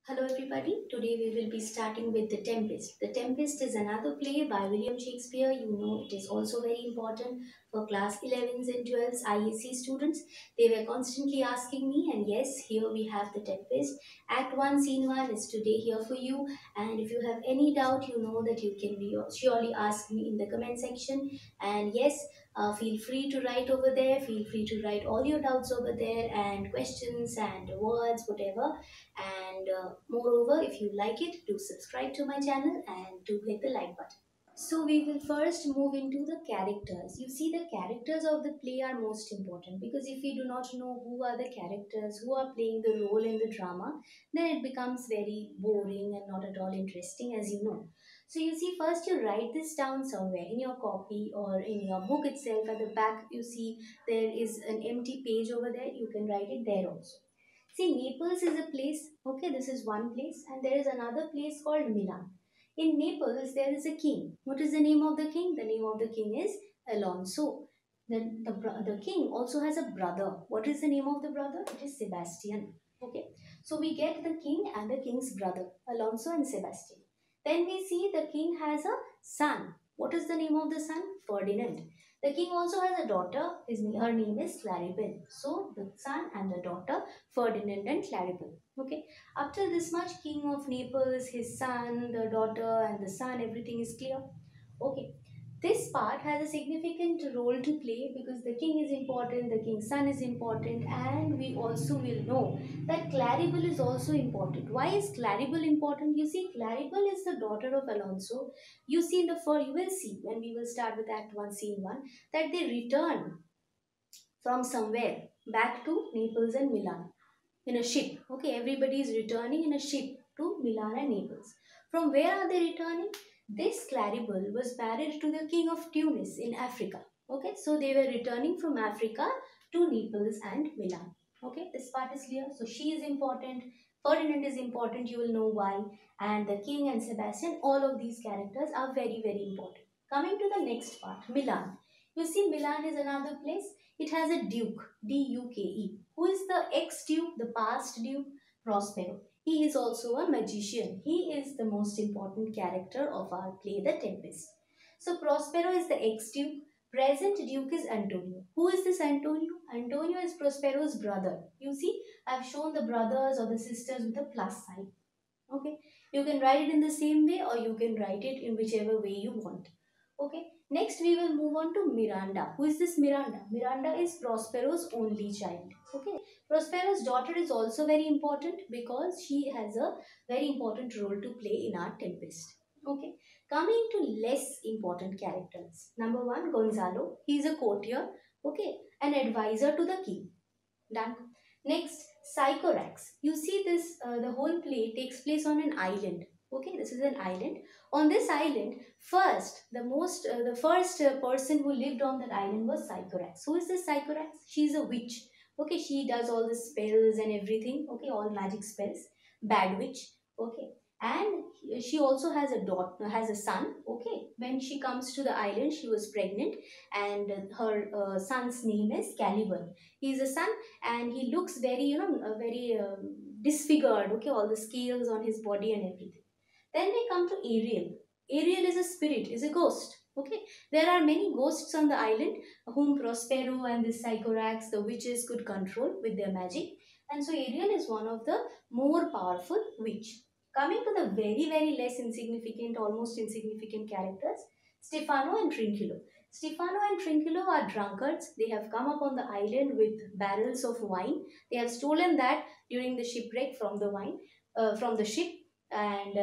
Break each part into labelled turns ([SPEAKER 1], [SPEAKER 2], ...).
[SPEAKER 1] Hello everybody, today we will be starting with The Tempest. The Tempest is another play by William Shakespeare. You know it is also very important for class 11s and 12s ISC students. They were constantly asking me, and yes, here we have The Tempest. Act 1, Scene 1 is today here for you, and if you have any doubt, you know that you can surely ask me in the comment section. And yes, feel free to write over there, feel free to write all your doubts over there, and questions and words, whatever. And moreover, if you like it, do subscribe to my channel and do hit the like button. So we will first move into the characters. You see, the characters of the play are most important, because if we do not know who are the characters, who are playing the role in the drama, then it becomes very boring and not at all interesting, as you know. So you see, first you write this down somewhere in your copy or in your book itself. At the back, you see there is an empty page over there. You can write it there also. See, Naples is a place, okay, this is one place, and there is another place called Milan. In Naples, there is a king. What is the name of the king? The name of the king is Alonso. The king also has a brother. What is the name of the brother? It is Sebastian. Okay, so we get the king and the king's brother, Alonso and Sebastian. Then we see the king has a son. What is the name of the son? Ferdinand. The king also has a daughter. Her name is Claribel. So the son and the daughter, Ferdinand and Claribel. Okay. After this much, king of Naples, his son, the daughter, and the son, everything is clear. Okay. This part has a significant role to play, because the king is important, the king's son is important, and we also will know that Claribel is also important. Why is Claribel important? You see, Claribel is the daughter of Alonso. You see you will see when we will start with Act 1, Scene 1, that they return from somewhere back to Naples and Milan in a ship. Okay, everybody is returning in a ship to Milan and Naples. From where are they returning? This Claribel was married to the king of Tunis in Africa. Okay, so they were returning from Africa to Naples and Milan. Okay, this part is clear. So she is important. Ferdinand is important. You will know why. And the king and Sebastian, all of these characters are very, very important. Coming to the next part, Milan. You see, Milan is another place. It has a duke, D-U-K-E. Who is the ex-duke, the past duke? Prospero. He is also a magician. He is the most important character of our play, The Tempest. So Prospero is the ex-duke. Present duke is Antonio. Who is this Antonio? Antonio is Prospero's brother. You see, I have shown the brothers or the sisters with a plus sign. Okay, you can write it in the same way, or you can write it in whichever way you want. Okay, next we will move on to Miranda. Who is this Miranda? Miranda is Prospero's only child. Okay, Prospero's daughter is also very important, because she has a very important role to play in our Tempest. Okay, coming to less important characters. Number one, Gonzalo. He is a courtier, okay, an advisor to the king. Done. Next, Sycorax. You see this, the whole play takes place on an island. Okay, this is an island. On this island, the first person who lived on that island was Sycorax. Who is this Sycorax? She is a witch. Okay, she does all the spells and everything. Okay, all magic spells. Bad witch. Okay, and she also has a daughter, has a son. Okay, when she comes to the island, she was pregnant, and her son's name is Caliban. He is a son, and he looks very, very disfigured. Okay, all the scales on his body and everything. Then we come to Ariel. Ariel is a spirit, is a ghost. Okay, there are many ghosts on the island whom Prospero and the Sycorax, the witches, could control with their magic, and so Ariel is one of the more powerful witch. Coming to the very, very less insignificant, almost insignificant characters, Stefano and Trinculo. Stefano and Trinculo are drunkards. They have come up on the island with barrels of wine. They have stolen that during the shipwreck from the ship, and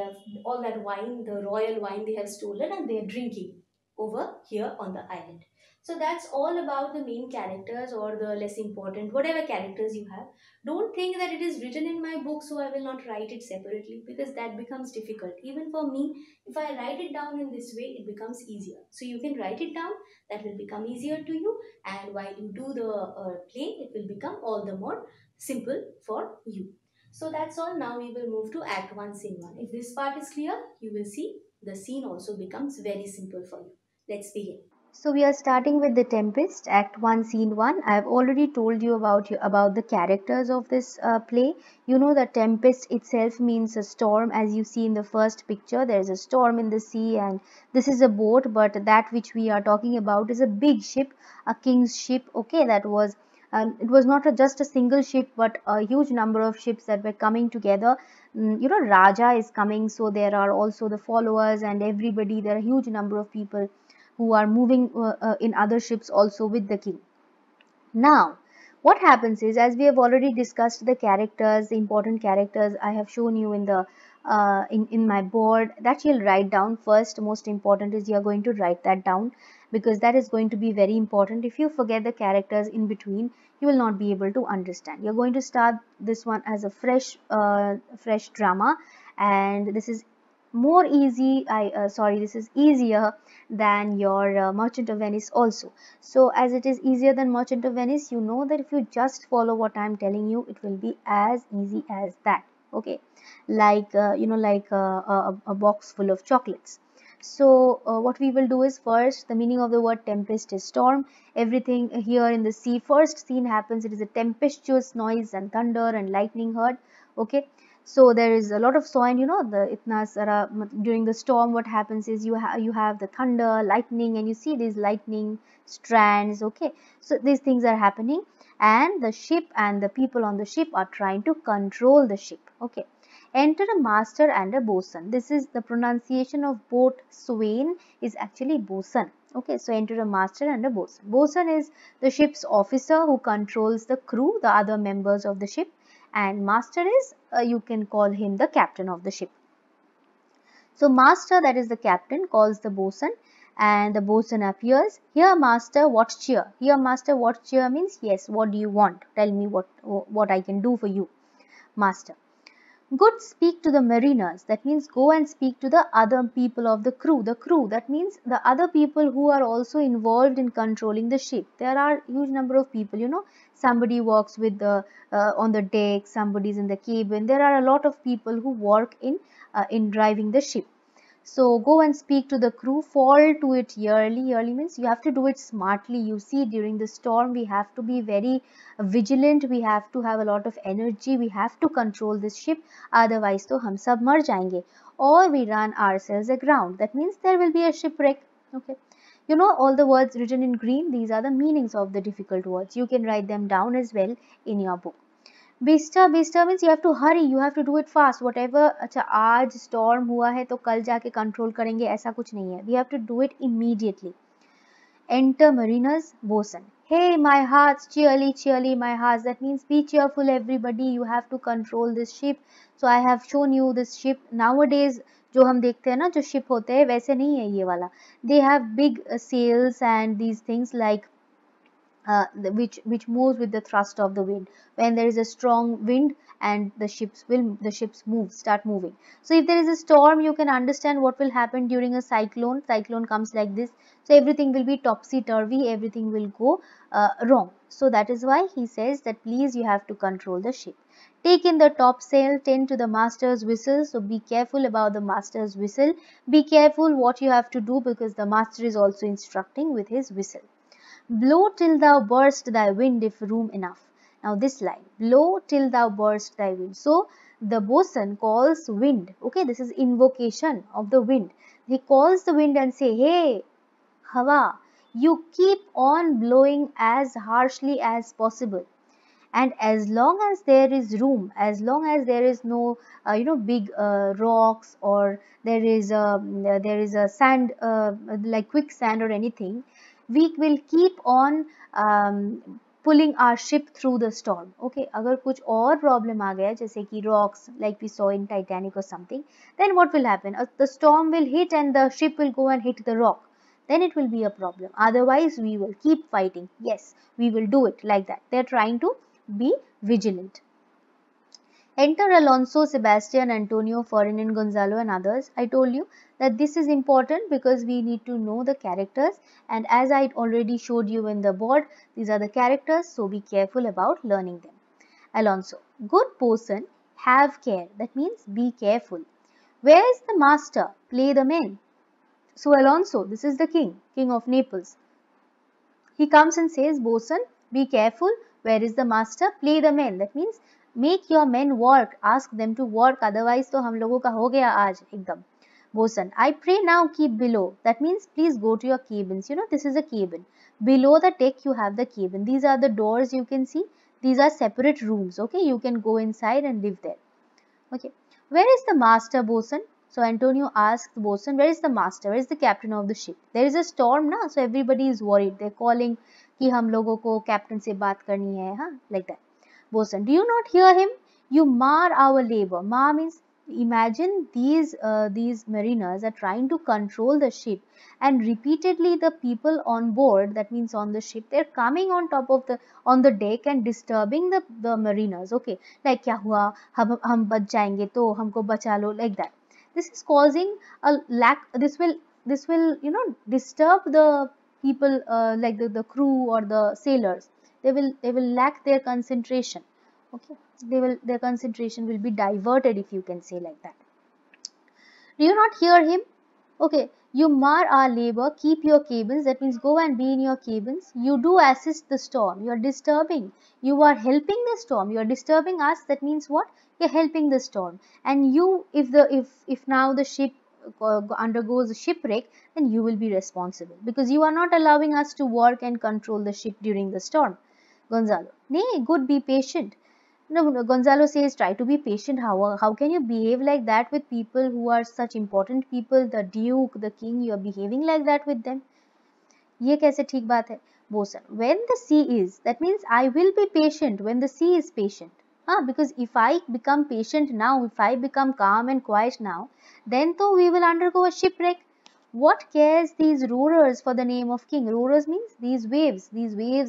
[SPEAKER 1] all that wine, the royal wine, they have stolen, and they are drinking over here on the island. So that's all about the main characters, or the less important, whatever characters you have. Don't think that it is written in my book, so I will not write it separately, because that becomes difficult. Even for me, if I write it down in this way, it becomes easier. So you can write it down, that will become easier to you, and while you do the play, it will become all the more simple for you. So that's all. Now we will move to Act 1, Scene 1. If this part is clear, you will see the scene also becomes very simple for you. Let's begin. So we are starting with The Tempest, Act 1, Scene 1. I have already told you about the characters of this play. You know the tempest itself means a storm. As you see in the first picture, there is a storm in the sea, and this is a boat, but that which we are talking about is a big ship, a king's ship. Okay, that was it was not just a single ship, but a huge number of ships that were coming together. You know, Raja is coming, so there are also the followers and everybody. There are a huge number of people who are moving in other ships also with the king. Now, what happens is, as we have already discussed the characters, the important characters I have shown you in the in my board, that you'll write down first. Most important is you are going to write that down, because that is going to be very important. If you forget the characters in between, you will not be able to understand. You're going to start this one as a fresh drama, and this is more easy. This is easier than your Merchant of Venice also. So as it is easier than Merchant of Venice, you know that if you just follow what I am telling you, it will be as easy as that. Okay, like a box full of chocolates. So what we will do is, first, the meaning of the word tempest is storm. Everything here in the sea, first scene happens, it is a tempestuous noise and thunder and lightning heard. Okay, so there is a lot of sound, you know, the itna sara during the storm. What happens is you have the thunder, lightning, and you see these lightning strands. Okay, so these things are happening, and the ship and the people on the ship are trying to control the ship. Okay, enter a master and a bosun. This is the pronunciation of both swain is actually bosun. Okay, so enter a master and a bosun. Bosun is the ship's officer who controls the crew, the other members of the ship, and master is, you can call him the captain of the ship. So master, that is the captain, calls the bosun, and the bosun appears. Here master, what cheer? Here master, what cheer means, yes, what do you want? Tell me what I can do for you, master. Good, speak to the mariners. That means go and speak to the other people of the crew. The crew, that means the other people who are also involved in controlling the ship. There are huge number of people, you know. Somebody works with the on the deck, somebody's in the cabin. There are a lot of people who work in driving the ship. So go and speak to the crew, fall to it yearly. Yearly means you have to do it smartly. You see, during the storm, we have to be very vigilant. We have to have a lot of energy. We have to control this ship. Otherwise, to hum sab mar jayenge, or we run ourselves aground. That means there will be a shipwreck. Okay. You know all the words written in green. These are the meanings of the difficult words. You can write them down as well in your book. Bista means you have to hurry, you have to do it fast. Whatever, अच्छा आज storm हुआ है तो कल जाके control करेंगे, ऐसा कुछ नहीं है. We have to do it immediately. Enter mariners, bosun. Hey my hearts, cheerly, cheerly my hearts. That means be cheerful everybody. You have to control this ship. So I have shown you this ship. Nowadays जो हम देखते हैं ना, जो ship होते हैं वैसे नहीं है ये वाला. They have big sails and these things like which moves with the thrust of the wind. When there is a strong wind, and the ships start moving. So if there is a storm, you can understand what will happen during a cyclone. Cyclone comes like this, so everything will be topsy turvy, everything will go wrong. So that is why he says that please, you have to control the ship. Take in the topsail, tend to the master's whistle. So be careful about the master's whistle. Be careful what you have to do, because the master is also instructing with his whistle. Blow till thou burst thy wind if room enough. Now this line, blow till thou burst thy wind. So the bosun calls wind. Okay, this is invocation of the wind. He calls the wind and say, hey, Hawa, you keep on blowing as harshly as possible. And as long as there is room, as long as there is no big rocks, or there is a sand, like quicksand or anything, we will keep on pulling our ship through the storm. Okay, अगर कुछ और problem आ गया जैसे कि rocks, like we saw in Titanic or something, then what will happen? The storm will hit and the ship will go and hit the rock. Then it will be a problem. Otherwise, we will keep fighting. Yes, we will do it like that. They're trying to be vigilant. Enter Alonso, Sebastian, Antonio, Ferdinand, Gonzalo, and others. I told you that this is important because we need to know the characters, and as I already showed you in the board, these are the characters, so be careful about learning them. Alonso, good bosun, have care. That means be careful. Where is the master? Play the men. So Alonso, this is the king of Naples.
[SPEAKER 2] He comes and says, bosun, be careful. Where is the master? Play the men. That means make your men work. Ask them to work. Otherwise, तो हम लोगों का हो गया आज एकदम. Bosun, I pray now keep below. That means please go to your cabins. You know, this is a cabin. Below the deck, you have the cabin. These are the doors you can see. These are separate rooms. Okay, you can go inside and live there. Okay. Where is the master, bosun? So Antonio asks the bosun, where is the master? Where is the captain of the ship? There is a storm now, so everybody is worried. They're calling कि हम लोगों को captain से बात करनी है, हाँ, like that. Bosun, do you not hear him? You mar our labor. Mar means imagine these mariners are trying to control the ship, and repeatedly the people on board, that means on the ship, they're coming on top of the on the deck and disturbing the mariners. Okay, like क्या हुआ, हम बच जाएंगे तो हमको बचा लो, like that. This is causing a lack. This will disturb the people, like the crew or the sailors. They will lack their concentration. Okay, their concentration will be diverted, if you can say like that. Do you not hear him? Okay, you mar our labor, keep your cabins. That means go and be in your cabins. You do assist the storm. You are disturbing. You are helping the storm. You are disturbing us. That means what? You are helping the storm. And you, if now the ship undergoes a shipwreck, then you will be responsible because you are not allowing us to work and control the ship during the storm. Gonzalo, nay, good, be patient. No, Gonzalo says, try to be patient. How can you behave like that with people who are such important people, the Duke, the King? You are behaving like that with them. ये कैसे ठीक बात है? Bosun, when the sea is, that means I will be patient when the sea is patient. Because if I become patient now, if I become calm and quiet now, then though we will undergo a shipwreck. What cares these roarers for the name of king? Roarers means these waves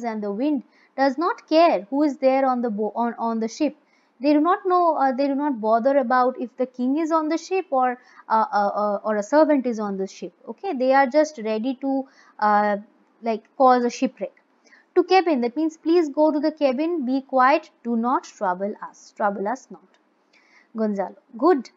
[SPEAKER 2] and the wind does not care who is there on the on the ship. They do not know, they do not bother about if the king is on the ship or a servant is on the ship. Okay, they are just ready to uh, like cause a shipwreck. To cabin, that means please go to the cabin, be quiet, do not trouble us not. Gonzalo, good,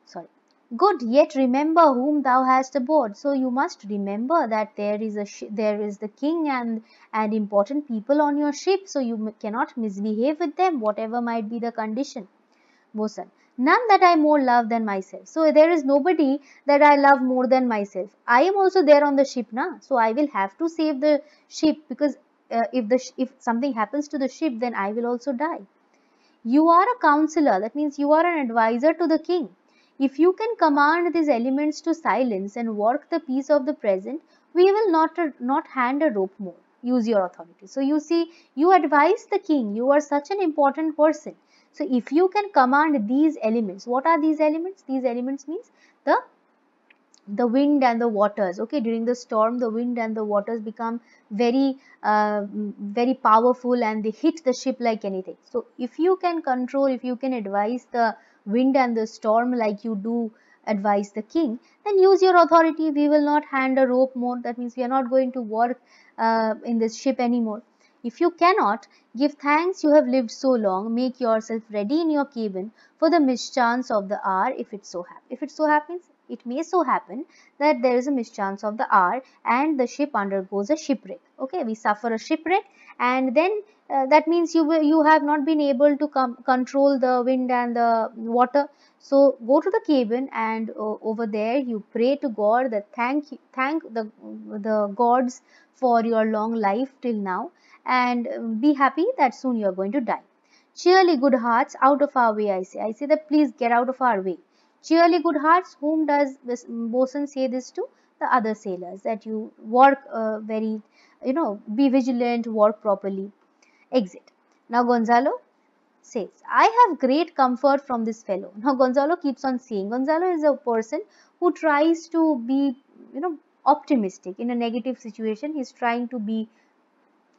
[SPEAKER 2] sorry, good, yet remember whom thou hast aboard. So you must remember that there is there is the king and important people on your ship, so you cannot misbehave with them, whatever might be the condition. Bosun, none that I more love than myself. So there is nobody that I love more than myself. I am also there on the ship, na. So I will have to save the ship because if something happens to the ship, then I will also die. You are a counselor. That means you are an advisor to the king. If you can command these elements to silence and work the peace of the present, we will not hand a rope more. Use your authority. So you see, you advise the king. You are such an important person. So if you can command these elements, what are these elements? These elements means the wind and the waters. Okay, during the storm, the wind and the waters become very powerful and they hit the ship like anything. So if you can control, if you can advise the wind and the storm like you do advise the king, then use your authority. We will not hand a rope more. That means we are not going to work in this ship anymore. If you cannot, give thanks you have lived so long. Make yourself ready in your cabin for the mischance of the hour, if it so happens. If it so happens, it may so happen that there is a mischance of the hour and the ship undergoes a shipwreck. Okay, we suffer a shipwreck, and then that means you have not been able to control the wind and the water. So go to the cabin and over there you pray to God that thank the gods for your long life till now, and be happy that soon you are going to die. Cheerly, good hearts, out of our way, I say. I say that please get out of our way. Cheerly, good hearts, whom does this bosun say this to? The other sailors, that you work be vigilant, work properly. Exit. Now Gonzalo says, I have great comfort from this fellow. Now Gonzalo keeps on saying, Gonzalo is a person who tries to be, optimistic in a negative situation. He's trying to be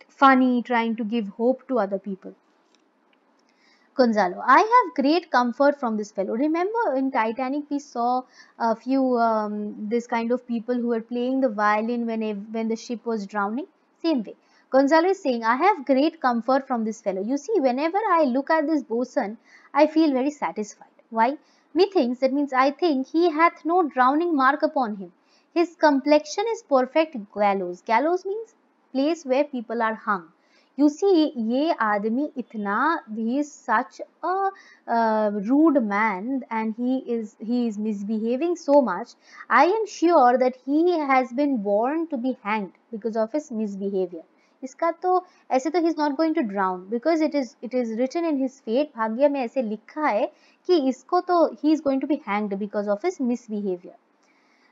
[SPEAKER 2] funny, trying to give hope to other people. Gonzalo, I have great comfort from this fellow. Remember in Titanic we saw a few this kind of people who were playing the violin when the ship was drowning. Same way. Gonzalo is saying, I have great comfort from this fellow. You see, whenever I look at this bosun, I feel very satisfied. Why? Methinks, that means I think he hath no drowning mark upon him. His complexion is perfect gallows. Gallows means place where people are hung. You see, ये आदमी इतना, he is such a rude man, and he is misbehaving so much. I am sure that he has been born to be hanged because of his misbehavior. इसका तो ऐसे तो he is not going to drown because it is written in his fate, भाग्य में ऐसे लिखा है कि इसको तो he is going to be hanged because of his misbehavior.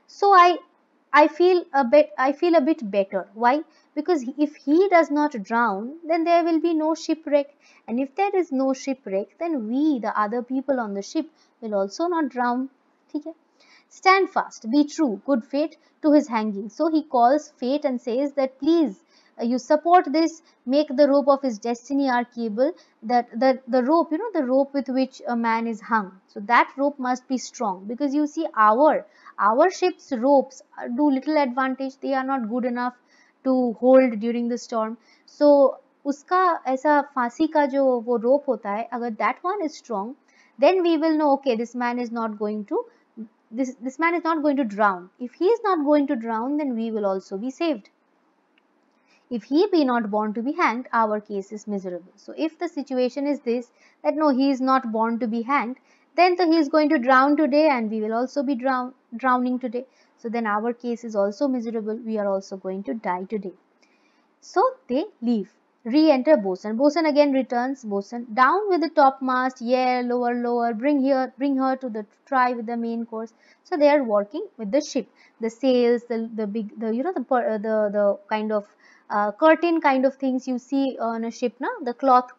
[SPEAKER 2] So I feel a bit better. Why? Because if he does not drown, then there will be no shipwreck, and if there is no shipwreck, then we, the other people on the ship, will also not drown. ठीक है? Stand fast, be true, good fate, to his hanging. So he calls fate and says that please, you support this, make the rope of his destiny our cable, that the rope, the rope with which a man is hung. So that rope must be strong, because you see, our ship's ropes do little advantage, they are not good enough to hold during the storm. So उसका ऐसा फांसी का जो वो rope होता है, अगर that one is strong, then we will know, okay, this man is not going to drown. If he is not going to drown, then we will also be saved. If he be not born to be hanged, our case is miserable. So if the situation is this, that no, he is not born to be hanged, then he is going to drown today, and we will also be drowning today. So then our case is also miserable. We are also going to die today. So they leave. Re-enter bosun. Bosun again returns. Bosun, down with the topmast, yeah, lower, lower, bring her to the try with the main course. So they are working with the ship. The sails, the big, the kind of curtain kind of things you see on a ship, na, the cloth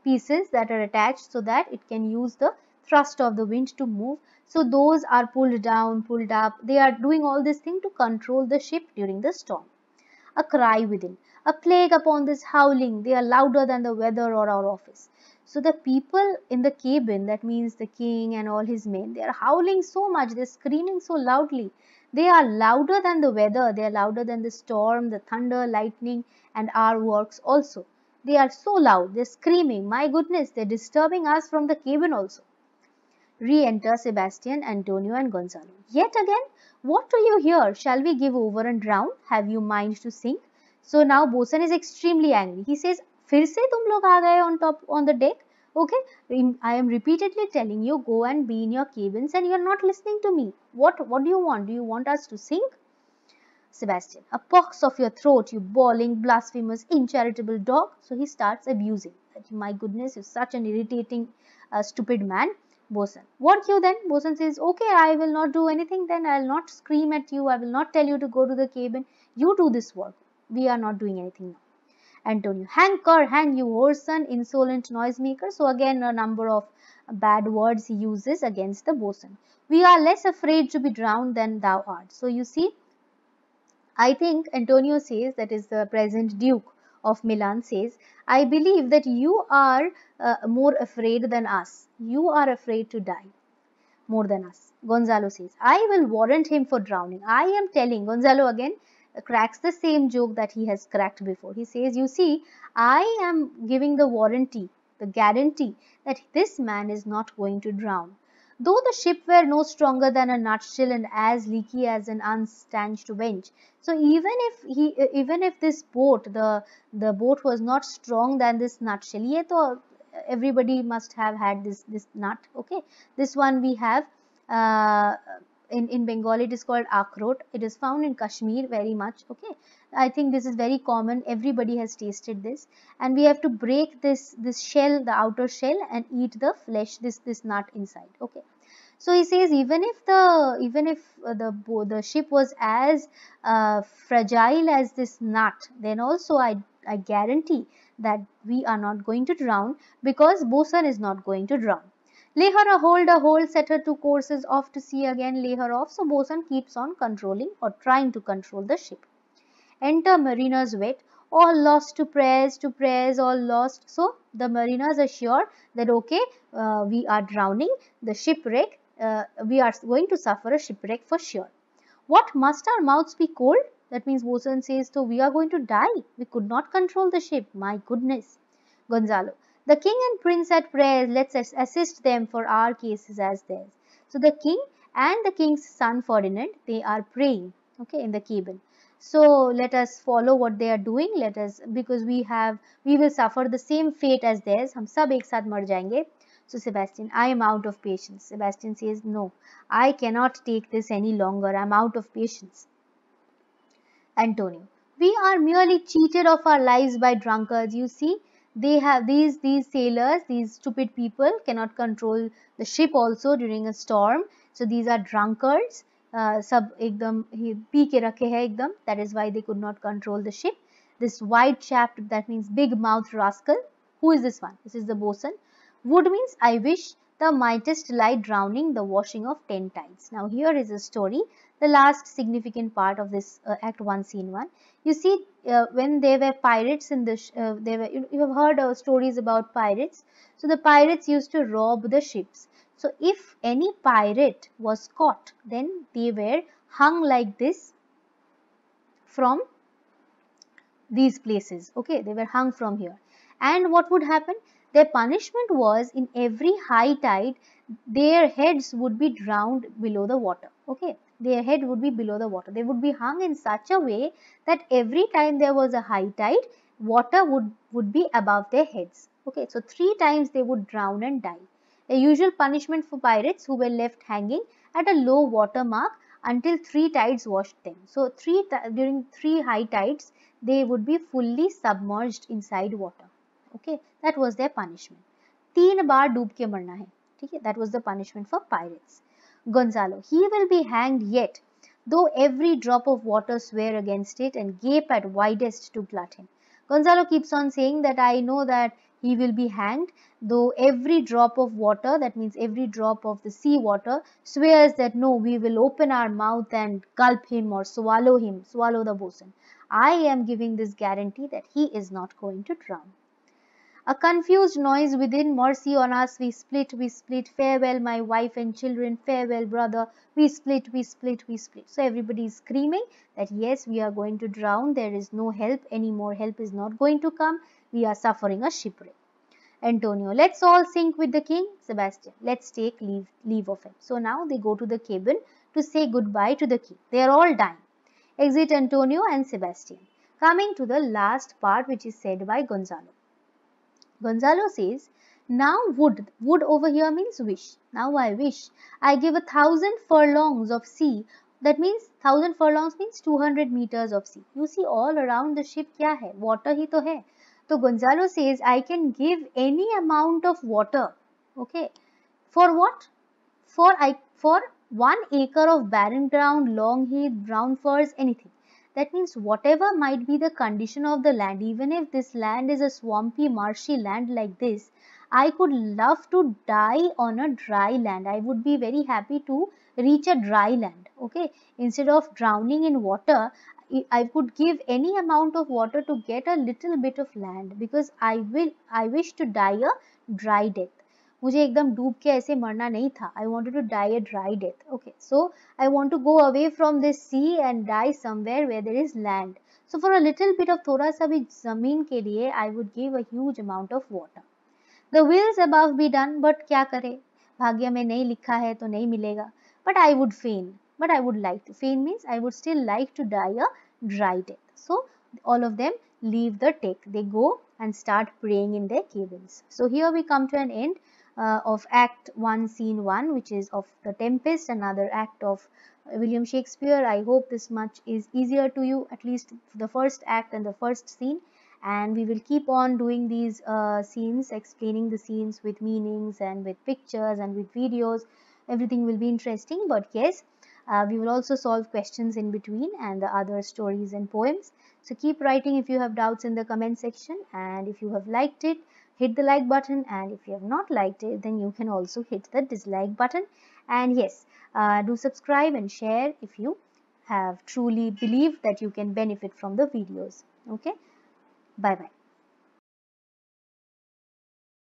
[SPEAKER 2] pieces that are attached so that it can use the thrust of the wind to move. So those are pulled down, pulled up. They are doing all this thing to control the ship during the storm. A cry within, a plague upon this howling, they are louder than the weather or our office. So the people in the cabin, that means the king and all his men, they are howling so much, they are screaming so loudly. They are louder than the weather, they are louder than the storm, the thunder, lightning, and our works also. They are so loud, they are screaming, my goodness, they are disturbing us from the cabin also. Re-enter Sebastian, Antonio, and Gonzalo. Yet again, what do you hear? Shall we give over and drown? Have you mind to sink? So now bosun is extremely angry. He says, फिर से तुम लोग आ गए on the deck? Okay, I am repeatedly telling you, go and be in your cabins, and you are not listening to me. What do you want? Do you want us to sink? Sebastian, a pox of your throat, you bawling, blasphemous, incharitable dog. So he starts abusing. My goodness, you're such an irritating, stupid man. Bosun, what you then? Bosun says, okay, I will not do anything then. I will not scream at you. I will not tell you to go to the cabin. You do this work. We are not doing anything now. Antonio, hang cur, hang you whoreson, insolent noisemaker. So again, a number of bad words he uses against the bosun. We are less afraid to be drowned than thou art. So you see, I think Antonio says, that is the present Duke of Milan says, I believe that you are more afraid than us. You are afraid to die more than us. Gonzalo says, I will warrant him for drowning. I am telling, Gonzalo again cracks the same joke that he has cracked before. He says, you see, I am giving the warranty, the guarantee that this man is not going to drown. Though the ship were no stronger than a nutshell and as leaky as an unstanched wench. So even if this boat, the boat was not strong than this nutshell, ye to everybody must have had this nut. Okay, this one we have in Bengali it is called akhroat. It is found in Kashmir very much. Okay, I think this is very common. Everybody has tasted this, and we have to break this shell, the outer shell, and eat the flesh, this nut inside. Okay, so he says even if the ship was as fragile as this nut, then also I guarantee that we are not going to drown, because bosun is not going to drown. Lay her a hold, set her 2 courses off to sea again, lay her off. So bosun keeps on controlling or trying to control the ship. Enter mariners wet, all lost to prayers, all lost. So the mariners are sure that okay, we are drowning, the shipwreck, we are going to suffer a shipwreck for sure. What, must our mouths be cold? That means bosun says, so we are going to die. We could not control the ship. My goodness. Gonzalo, the king and prince at prayers, let's assist them, for our cases as theirs. So the king and the king's son Ferdinand, they are praying, okay, in the cabin. So let us follow what they are doing. Let us, because we will suffer the same fate as theirs. हम सब एक साथ मर जाएंगे. So Sebastian, I am out of patience. Sebastian says, no, I cannot take this any longer. I'm out of patience. Antonio, we are merely cheated of our lives by drunkards. You see, they have these sailors, these stupid people cannot control the ship also during a storm. So these are drunkards. सब एकदम P के रखे हैं एकदम. That is why they could not control the ship. This white chap, that means big mouth rascal. Who is this one? This is the bosun. Would means I wish the mightest lie drowning the washing of 10 tides. Now here is a story, the last significant part of this act 1 scene 1. You see, when there were pirates in the you have heard stories about pirates. So the pirates used to rob the ships. So if any pirate was caught, then they were hung like this from these places. Okay, they were hung from here. And what would happen? Their punishment was, in every high tide, their heads would be drowned below the water. Okay, their head would be below the water. They would be hung in such a way that every time there was a high tide, water would be above their heads. Okay, so 3 times they would drown and die. The usual punishment for pirates who were left hanging at a low water mark until 3 tides washed them. So during 3 high tides, they would be fully submerged inside water. Okay, that was their punishment. 3 बार डूब के मरना है. ठीक है, that was the punishment for pirates. Gonzalo, he will be hanged yet, though every drop of water swear against it and gape at widest to glut him. Gonzalo keeps on saying that I know that he will be hanged, though every drop of water, that means every drop of the sea water, swears that no, we will open our mouth and gulp him or swallow him, swallow the bosun. I am giving this guarantee that he is not going to drown. A confused noise within, mercy on us, we split, farewell my wife and children, farewell brother, we split, we split, we split. So everybody is screaming that yes, we are going to drown, there is no help, any more help is not going to come, we are suffering a shipwreck. Antonio, let's all sink with the king. Sebastian, let's take leave of him. So now they go to the cabin to say goodbye to the king. They are all dying. Exit Antonio and Sebastian. Coming to the last part, which is said by Gonzalo. Gonzalo says, now would over here means wish. Now I wish. I give 1,000 furlongs of sea. That means 1,000 furlongs means 200 meters of sea. You see all around the ship क्या है? Water ही तो है. So Gonzalo says, I can give any amount of water. Okay. For what? For 1 acre of barren ground, long heath, brown firs, anything. That means whatever might be the condition of the land, even if this land is a swampy, marshy land like this, I could love to die on a dry land. I would be very happy to reach a dry land. Okay, instead of drowning in water, I could give any amount of water to get a little bit of land, because I wish to die a dry death. मुझे एकदम डूब के ऐसे मरना नहीं था. I wanted to die a dry death. Okay, so I want to go away from this sea and die somewhere where there is land. So for a little bit of थोड़ा सा भी जमीन के लिए I would give a huge amount of water. The wills above be done, but क्या करे, भाग्य में नहीं लिखा है तो नहीं मिलेगा. But I would feign. But I would like to. Feign means I would still like to die a dry death. So all of them leave the deck. They go and start praying in their cabins. So here we come to an end of Act 1, Scene 1, which is of The Tempest, another act of William Shakespeare. I hope this much is easier to you, at least the first act and the first scene. And we will keep on doing these scenes, explaining the scenes with meanings and with pictures and with videos. Everything will be interesting, but yes, we will also solve questions in between and the other stories and poems. So keep writing if you have doubts in the comment section, and if you have liked it, hit the like button, and if you have not liked it, then you can also hit the dislike button. And yes, do subscribe and share if you have truly believed that you can benefit from the videos. Okay, bye bye.